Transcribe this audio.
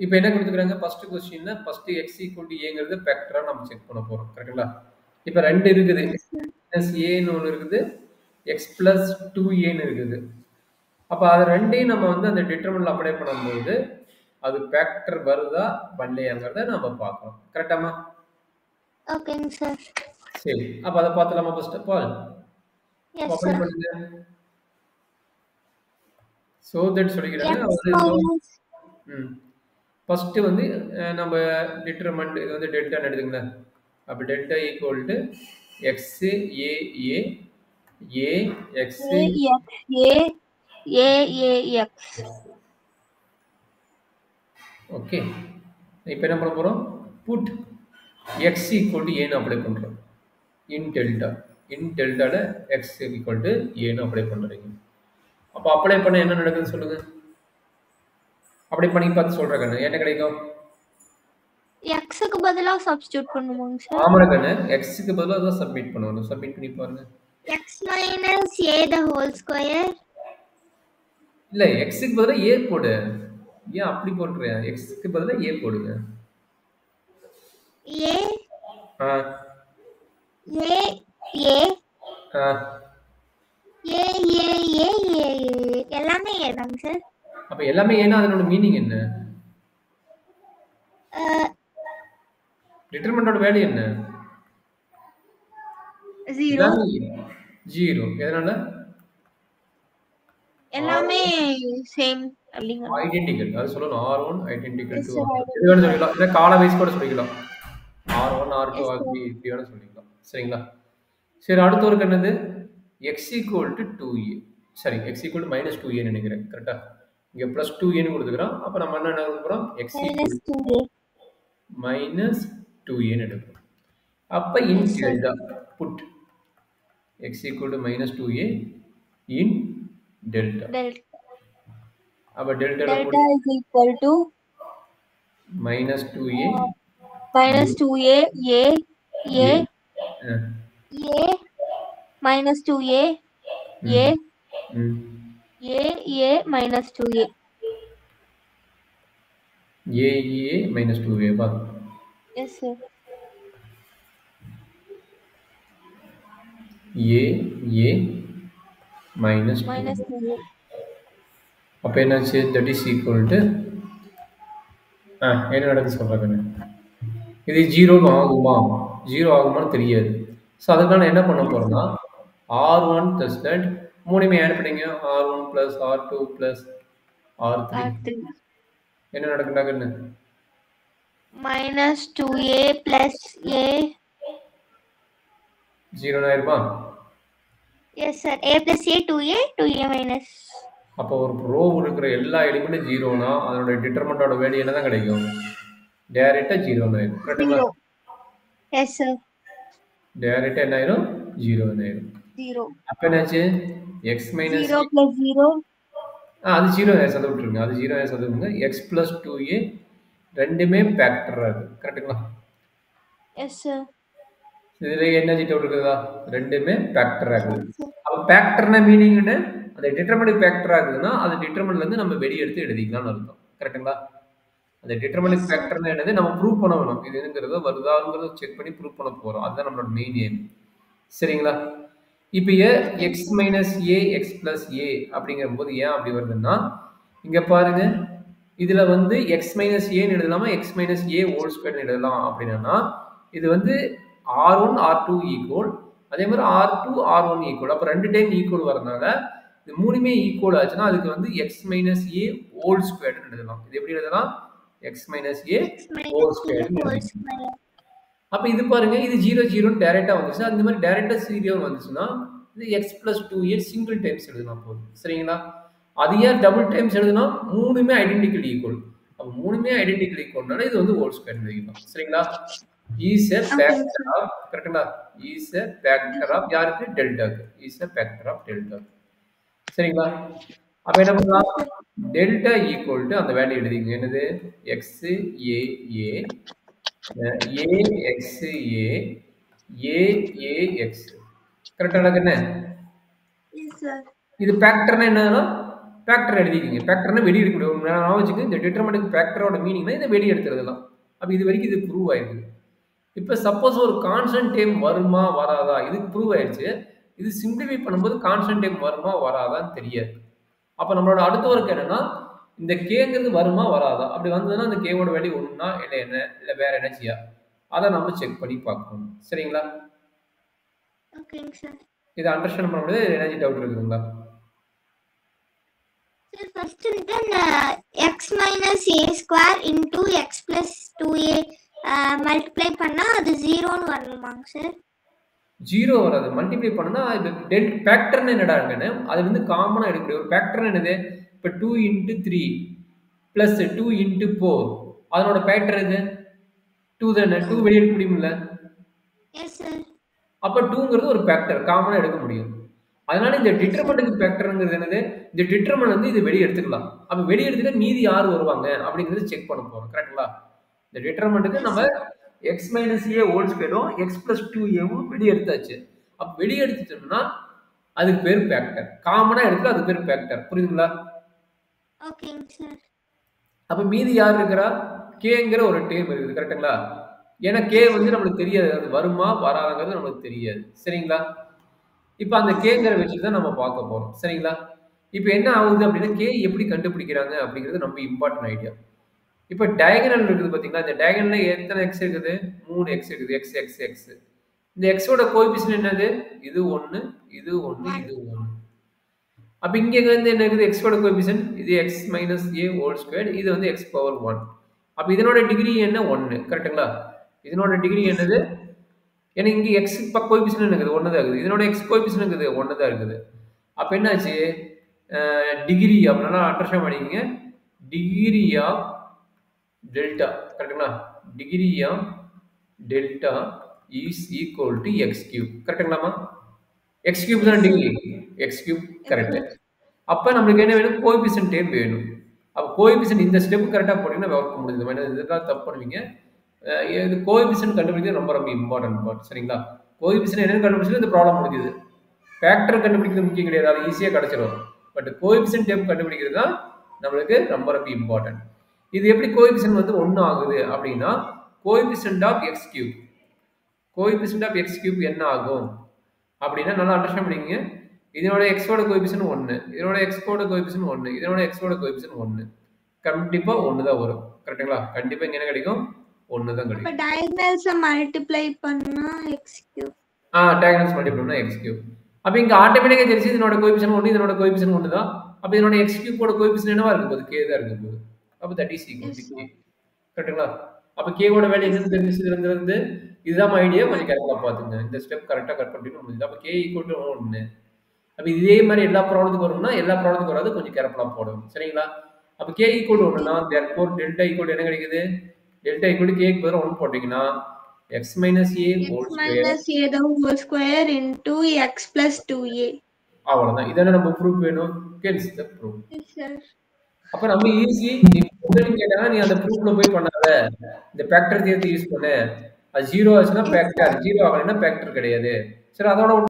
இப்போ என்ன கொடுத்துக்கிறாங்க ஃபர்ஸ்ட் கொஸ்டின்ல ஃபர்ஸ்ட் x ஈக்குவல் டு ஏங்கிறது ஃபேக்டரா நம்ம செக் பண்ண போறோம் கரெக்ட்டுங்களா? இப்போ ரெண்டு இருக்குது Yes, sir. மைனஸ் ஏன்னு ஒன்று இருக்குது எக்ஸ் பிளஸ் டூ ஏன்னு இருக்குது. அப்போ அது ரெண்டையும் நம்ம வந்து அந்த டிட்டர்மினல் அப்ளை பண்ணும்போது அது ஃபேக்டர் வருதா வரலையாங்கிறத நம்ம பார்க்கணும் கரெக்டாமா? Okay, sir. சரி அப்போ அதை பார்த்துலாமா first of all? Yes, apply sir. பண்ணுங்க. ஸோ தட் சொல்லிக்கிறாங்க X அவர் minus ஃபர்ஸ்ட் வந்து நம்ம டிட்டர்மெண்ட் இது வந்து டெல்டான்னு எடுத்துங்களேன். அப்போ delta equal to x A A A x AX. Okay. இப்போ என்ன பண்ண போகிறோம்? புட் எக்ஸ் ஈக்குவல் டு ஏன்னு அப்ளை பண்ணுறோம் இன் டெல்டாவில் எக்ஸ் ஈக்குவல் டு ஏன்னு அப்ளை பண்ணுறீங்க. அப்போ அப்ளை பண்ண என்ன நடக்குதுன்னு சொல்லுங்கள். அப்ளை பண்ணி பார்த்து சொல்கிறேன் கண்ணு என்ன கிடைக்கும்? Xக்கு பதிலா சப்ஸ்டிட்யூட் பண்ணுவாங்க சார். ஆமாம் கண்ணு எக்ஸுக்கு பதிலாக தான் சப்மிட் பண்ணணும். சப்மிட் பண்ணி பாருங்க. X minus A the whole square. இல்லை எக்ஸுக்கு பதிலாக ஏ போடு. ஏன் அப்படி போட்டுறேன்? எக்ஸுக்கு பதிலாக ஏ போடுங்க. A ah A A ah A A A A எல்லாமே ஏதாங்க சார். அப்போ எல்லாமே ஏன்னா அதனோட மீனிங் என்ன? டிட்டர்மெண்டோட வேல்யூ என்ன? 0 ஜீரோ. எதனால? எல்லாமே சேம் அப்படிங்க. ஐடென்டிக்கல். அது சொல்லணும். R1 identical Yes, to sir, R2. identical. இது வேணும் சொல்லிக்கலாம். இல்லை கால வைஸ் கூட சொல்லிக்கலாம். R1 R2 Yes, R3 sir. இப்படி வேணும் சொல்லிக்கலாம். சரிங்களா? சரி அடுத்த ஒரு என்னது? X equal to 2a. சரி X equal to minus 2a நினைக்கிறேன் கரெக்டா? இங்கே ப்ளஸ் 2a கொடுத்துக்கிறோம். அப்போ நம்ம என்ன எடுக்கிறோம்? X Minus equal 2A. Minus 2a எடுக்கிறோம். அப்போ இன் Yes, sir. Delta put x equal to minus 2a in delta. Delta அப்போ delta is equal to minus 2a minus 2A A A uh, A minus 2A A A minus 2A. a minus 2a बा. Yes, sir. a minus 2A. அப்போ என்னாச்சு? that is equal to என்ன நடக்குது சொல்கிறேன். இது zero ஆகுமா? Zero ஆகுமான்னு தெரியாது. ஸோ அதுக்கான என்ன பண்ண போகிறோம்னா R1 ப்ளஸ் தட் மூணுமே ஆட் பண்ணிங்க. R1 plus R2 plus R3 என்ன நடக்குண்டாங்கன்னு minus 2A plus A. ஜீரோன்னு ஆயிருமா? Yes, sir. A plus A 2A 2A minus. அப்போ ஒரு ரோ இருக்கிற எல்லா எலிமெண்ட்டும் ஜீரோனா அதனோட டிட்டர்மெண்டோட வேல்யூ என்ன தான் கிடைக்கும்? டேரெக்டாக ஜீரோன்னு ஆயிடும் கரெக்டுங்களா? Yes, sir. டேரெக்டாக என்ன ஆயிரும்? ஜீரோன்னு ஆயிரும். 0. அப்போ என்னாச்சு? X minus 0 plus 0. அது ஜீரோ சதை விட்டுருங்க. அது ஜீரோ சதை விட்டுருங்க. எக்ஸ் ப்ளஸ் 2a ரெண்டுமே ஃபேக்டராக இருக்குது கரெக்டுங்களா? Yes, sir. இதில் என்ன டவுட் இருக்குதா? ரெண்டுமே ஃபேக்டராக இருக்குது. அப்போ ஃபேக்டர்னா மீனிங்னு அந்த டிட்டர்மெண்ட் ஃபேக்டராக இருக்குதுன்னா அது டிட்டர்மெண்ட்லேருந்து நம்ம வெளியே எடுத்து எழுதிக்கலாம்னு அர்த்தம் கரெக்டுங்களா? அந்த டிட்டர்மெண்ட் ஃபேக்டர்னா என்னது? நம்ம ப்ரூவ் பண்ண வேணும். இது என்னங்கிறத வருதாங்கிறத செக் பண்ணி ப்ரூவ் பண்ண போகிறோம். அதுதான் நம்மளோட மெயின் எய்ம். சரிங்களா? இப்போ X minus A X plus A அப்படிங்கிற போது ஏன் அப்படி வருதுன்னா இங்கே பாருங்க இதில் வந்து எக்ஸ் மைனஸ் ஏன்னு எழுதலாமா எக்ஸ் மைனஸ் ஏ ஹோல் ஸ்கொயர்னு எழுதலாம் அப்படின்னா இது வந்து R1 R2 ஈக்குவல் அதே மாதிரி R2 R1 ஈக்குவல். அப்போ ரெண்டு டைம் ஈக்குவல் வரதுனால இது மூணுமே ஈக்குவல் ஆச்சுன்னா அதுக்கு வந்து எக்ஸ் மைனஸ் ஏ ஹோல் ஸ்கொயர்னு எழுதலாம். இது எப்படி எழுதலாம்? எக்ஸ் மைனஸ் ஏ ஹோல் ஸ்கொயர். அப்போ இது பாருங்க இது 0 0 டேரெக்டாக வந்துச்சு. அந்த மாதிரி டேரெக்டாக ஜீரோ வந்துச்சுன்னா இது X plus 2a single times எழுதலாம் போதும். சரிங்களா? அது ஏன் டபுள் டைம்ஸ் எழுதுனா மூணுமே ஐடென்டிக்கல் ஈக்குவல். அப்போ மூணுமே ஐடென்டிக்கல் ஈக்குவல்னால இது வந்து ஹோல் ஸ்கொயர் எழுதிக்கலாம். சரிங்களா? இஸ் எ ஃபேக்டர் ஆஃப் கரெக்டுங்களா? இஸ் எ ஃபேக்டர் ஆஃப் யாருக்கு? டெல்டாக்கு. Is a factor of delta. சரிங்களா? அப்போ என்ன பண்ணலாம்? டெல்டா ஈக்குவல் டு அந்த வேல்யூ எழுதிங்க. என்னது? எக்ஸ் ஏ ஏ கரெக்டா என்ன? இது ஃபேக்டர்னா என்னன்னா ஃபேக்டர் எழுதிக்கிங்க. ஃபேக்டர்னா வெளிய எடுக்கக்கூடிய ஒரு ஞாபகம் வச்சுக்கங்க. இந்த டிட்டர்மினன்ட் ஃபேக்டரோட மீனிங்னா இத வெளிய எடுத்துறதுதான். அப்ப இது வரைக்கும் இது ப்ரூவ் ஆயிருக்கு. இப்ப சப்போஸ் ஒரு கான்ஸ்டன்ட் டேர்ம் வருமா? வராதா? இது ப்ரூவ் ஆயிடுச்சு. இது சிம்ப்ளிஃபை பண்ணும்போது கான்ஸ்டன்ட் டேர்ம் வருமா? வராதான்னு தெரியாது. அப்ப நம்மளோட அடுத்த ஒர்க் என்னன்னா, இந்த கேங்கிறது வருமா? வராதா? அப்படி வந்ததுன்னா அந்த கேவோட வேல்யூ 1னா இல்ல என்ன? இல்ல வேற எனர்ஜியா? அத நம்ம செக் பண்ணி பார்க்கணும். சரிங்களா? ஓகேங்க சார். இத அண்டர்ஸ்டாண்ட் பண்ண முடியுதா? எனர்ஜி டவுட் இருக்குங்களா? சார் ஃபர்ஸ்ட் வந்துட்டு அந்த x minus A square into x plus 2a multiply பண்ணா அது 0ன்னு வரணுமாங்க சார்? 0 வராது. மல்டிப்ளை பண்ணுனா இது ஃபேக்டர்னா என்னடா இருக்குன்னு அதுல காமனா எடுக்கக்கூடிய ஒரு ஃபேக்டர் என்னது? இப்ப 2 into 3 பிளஸ் 2 into 4 அதனோட ஃபேக்டர் எது? 2 தானே. 2 வெளிய எடுக்க முடியும்ல? Yes sir. அப்ப 2ங்கிறது ஒரு ஃபேக்டர் காமனா எடுக்க முடியும். அதனால இந்த டிட்டர்மினன்ட் ஃபேக்டர்ங்கிறது என்னது? இந்த டிட்டர்மினன்ட் இது வெளிய எடுத்துக்கலாம். அப்ப வெளிய எடுத்துட்டா மீதி யார் வருவாங்க அப்படிங்கறத செக் பண்ண போறோம். கரெக்ட்டுங்களா? இந்த டிட்டர்மினன்ட்க்கு நம்ம x மைனஸ் a ஹோல் ஸ்கொயரும் x பிளஸ் 2aவும் வெளிய எடுத்தாச்சு. அப்ப வெளிய எடுத்துட்டோம்னா அதுக்கு பேர் ஃபேக்டர். காமனா எடுத்தா அது பேர் ஃபேக்டர். புரியுதுங்களா? ஓகேங்க சார். அப்ப மீதி யார் இருக்கறா? kங்கிற ஒரு டேர்ம் இருக்குது. கரெக்ட்டுங்களா? ஏன்னா k நமக்கு தெரியாது. அது வருமா? வராதாங்கிறது நமக்கு தெரியாது. சரிங்களா? இப்ப அந்த kங்கிற வச்சு தான் நம்ம பார்க்க போறோம். சரிங்களா? இப்ப என்ன ஆகுது அப்படின்னா k எப்படி கண்டுபிடிக்கிறாங்க அப்படிங்கிறது ரொம்ப இம்பார்ட்டன்ட் ஐடியா. இப்ப டயகனல் இருக்குது பாத்தீங்களா? இந்த டயகனல்ல எத்தனை x இருக்குது? 3 x இருக்குது. x x x. இந்த x ஓட கோஎஃபிஷியன்ட் என்னது? இது 1, இது 1, இது 1. அப்ப இங்க வந்து என்ன இருக்குது? x ஓட கோஎஃபிஷியன்ட் இது x minus a whole square. இது x பவர் 1. அப்ப இதனோட டிகிரி என்ன? 1. கரெக்ட்டுங்களா? இதனோட டிகிரி என்னது? ஏன்னா இங்க x கோஎஃபிஷியன்ட் இருக்குது 1 தான் இருக்குது. இதனோட x கோஎஃபிஷியன்ட் இருக்குது 1 தான் இருக்குது. அப்ப என்னாச்சு? டிகிரி அப்படினா அண்டர்ஸ்டாண்ட் பண்ணிக்கங்க. டிகிரி ஆஃப் டெல்டா கரெக்ட்டுங்களா? Degree of delta is equal to x cube. கரெக்ட்டுங்களாமா? x கியூப் தான் டிகிரி. x cube correct. அப்ப நமக்கு என்ன வேணும்? கோஎஃபிஷியன்ட் டேர்ம் வேணும். அப்ப கோஎஃபிஷியன்ட் இந்த ஸ்டெப் கரெக்ட்டா போட்டீங்கன்னா வொர்க் முடியுது. ஏன்னா இதெல்லாம் தப்பு பண்ணுவீங்க. இது கோஎஃபிஷியன்ட் கண்டுபிடிக்கிறது ரொம்ப ரொம்ப இம்பார்ட்டன்ட் பார்ட். சரிங்களா? கோஎஃபிஷியன்ட் என்னன்னு கண்டுபிடிச்சா இந்த ப்ராப்ளம் முடிஞ்சுது. ஃபேக்டர் கண்டுபிடிக்கிறது முக்கியம் கிடையாது. அது ஈஸியா கிடைச்சிரும். பட் கோஎஃபிஷியன்ட் டேர்ம் கண்டுபிடிக்கிறது தான் நமக்கு ரொம்ப ரொம்ப இம்பார்ட்டன்ட். இது எப்படி கோஎஃபிஷியன்ட் 1 ஆகுது அப்படின்னா coefficient of x cube. Coefficient of x cube என்ன ஆகும் அப்படின்னா நல்லா அண்டர்ஸ்டாண்ட் பண்ணிக்கங்க. இதனோட x ஓட கோஎஃபிஷியன்ட் 1, இதனோட x ஓட கோஎஃபிஷியன்ட் 1, இதனோட x ஓட கோஎஃபிஷியன்ட் 1. கண்டிப்பா 1 தான் வரும். கரெக்ட்டுங்களா? கண்டிப்பா இங்க என்ன கிடைக்கும்? 1 தான் கிடைக்கும். அப்ப டயகனல்ஸ் மல்டிப்ளை பண்ணா x கியூப். டயகனல்ஸ் மல்டிப்ளை பண்ணா x கியூப். அப்ப இங்க ஆட்டோமேட்டிக்கா தெரிஞ்சு இதனோட கோஎஃபிஷியன்ட் 1, இதனோட கோஎஃபிஷியன்ட் 1 தான். அப்ப இதனோட x கியூப் ஓட கோஎஃபிஷியன்ட் என்னவா இருக்க போகுது? k தான் இருக்க போகுது. அப்ப that is equal to k. கரெக்ட்டுங்களா? அப்ப k ஓட வேல்யூ என்னன்னு தெரிஞ்சது இதுதான் ஐடியா. கொஞ்சம் கேர்ஃபுல்லா பாத்துங்க. இந்த ஸ்டெப் கரெக்ட்டா கட் பண்ணிட்டு முடிஞ்சது. அப்ப k ஈக்குவல் டு 1. அப்ப இதே மாதிரி எல்லா ப்ராப்ளத்துக்கும் வரும்னா எல்லா ப்ராப்ளத்துக்கும் வராது. கொஞ்சம் கேர்ஃபுல்லா போடணும். சரிங்களா? அப்ப k ஈக்குவல் டு 1னா therefore டெல்டா ஈக்குவல் என்ன கிடைக்குது? டெல்டா ஈக்குவல் டு k க்கு பதிலா 1 போட்டீங்கன்னா x minus a whole square into x plus 2a. அவ்வளவுதான். இதானே நம்ம ப்ரூஃப் வேணும். கெட்ஸ் தி ப்ரூஃப். Yes sir. அப்ப நம்ம ஈஸி நீ முதல்ல கேட்டா நீ அந்த ப்ரூஃப்ல போய் பண்ணாத. இந்த ஃபேக்டர் தியரத்தை யூஸ் பண்ணு. அது 0 ஆச்சுனா ஃபேக்டர், 0 ஆகலைன்னா ஃபேக்டர் கிடையாது. சரி அதோட